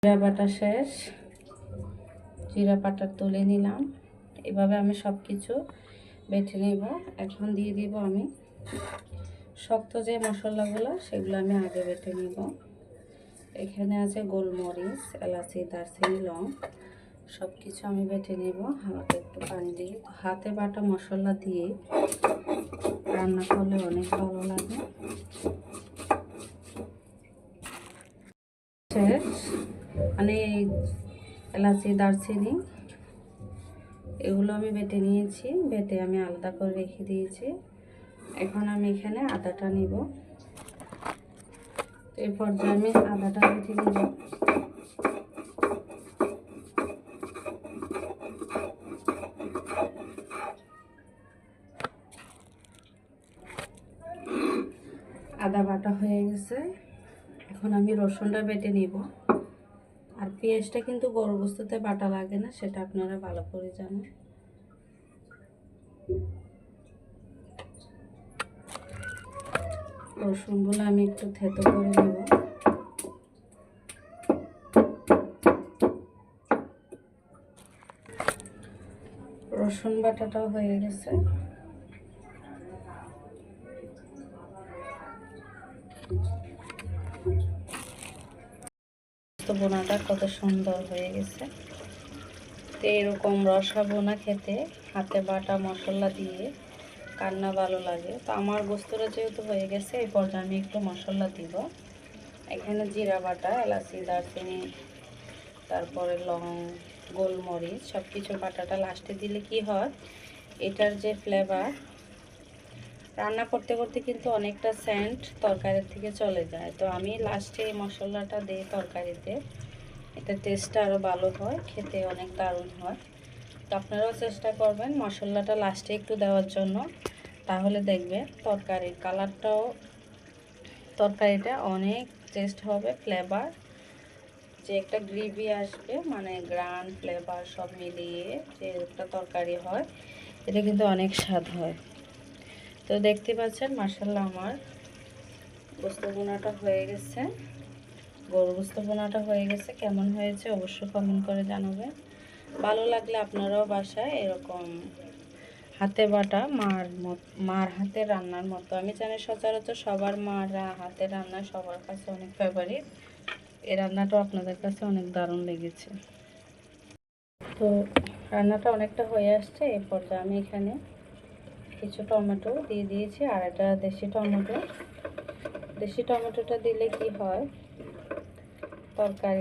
জিরা বাটা শেষ, জিরা বাটা তুলে নিলাম। এভাবে আমি সব কিছু বেটে নেব। এখন দিয়ে দিব আমি শক্ত যে মশলাগুলো, সেগুলো আমি আগে বেটে নিব। এখানে আছে গোলমরিচ, এলাচি, দারচিনি, লং, সব কিছু আমি বেটে নেব হালকা একটু পানি দিয়ে। হাতে বাটা মশলা দিয়ে রান্না করলে অনেক ভালো লাগে। মানে এলাচি, দারচিনি এগুলো আমি বেটে নিয়েছি, বেটে আমি আলাদা করে রেখে দিয়েছি। এখন আমি এখানে আদাটা নিব। এই পর্যায়ে আমি আদাটা বেটে নিব। আদা বাটা হয়ে গেছে। এখন আমি রসুনটা বেটে নিব। আর পেঁয়াজটা কিন্তু গরু গোশতে বাটা লাগে না, সেটা আপনারা ভালো করে জানেন। রসুনগুলো আমি একটু থেতো করে নেব। রসুন বাটাটাও হয়ে গেছে। তো বোনাটা কত সুন্দর হয়ে গেছে। তো এরকম রসা বোনা খেতে হাতে বাটা মশলা দিয়ে কান্না ভালো লাগে। তো আমার গোস্তটা যেহেতু হয়ে গেছে, এই পর্যায়ে আমি একটু মশলা দিব। এখানে জিরা বাটা, এলাচি, দারচিনি, তারপরে লং, গোলমরিচ সব কিছু বাটাটা লাস্টে দিলে কি হয়, এটার যে ফ্লেভার, রান্না করতে করতে কিন্তু অনেকটা সেন্ট তরকারির থেকে চলে যায়। তো আমি লাস্টে এই মশলাটা দিই তরকারিতে, এটা টেস্টটা আরও ভালো হয়, খেতে অনেক দারুণ হয়। তো আপনারাও চেষ্টা করবেন মশলাটা লাস্টে একটু দেওয়ার জন্য, তাহলে দেখবেন তরকারির কালারটাও, তরকারিটা অনেক টেস্ট হবে, ফ্লেভার যে একটা গ্রেভি আসবে, মানে গ্রান ফ্লেভার সব মিলিয়ে যে একটা তরকারি হয়, এটা কিন্তু অনেক স্বাদ হয়। তো দেখতে পাচ্ছেন মাশাআল্লাহ আমার গোস্ত ভুনাটা হয়ে গেছে, গরু গোস্ত ভুনাটা হয়ে গেছে। কেমন হয়েছে অবশ্যই কমেন্ট করে জানাবেন। ভালো লাগলে আপনারাও বাসায় এরকম হাতে বাটা মার হাতে রান্নার মতো, আমি জানি সচরাচর সবার মার হাতে রান্না সবার কাছে অনেক ফেভারিট, এই রান্নাটাও আপনাদের কাছে অনেক দারুণ লেগেছে। তো রান্নাটা অনেকটা হয়ে আসছে। এই পর্যায়ে আমি এখানে কিছু টমেটো দিয়ে দিয়েছি, আর একটা দেশি টমেটো। দেশি টমেটোটা দিলে কি হয়, তরকারি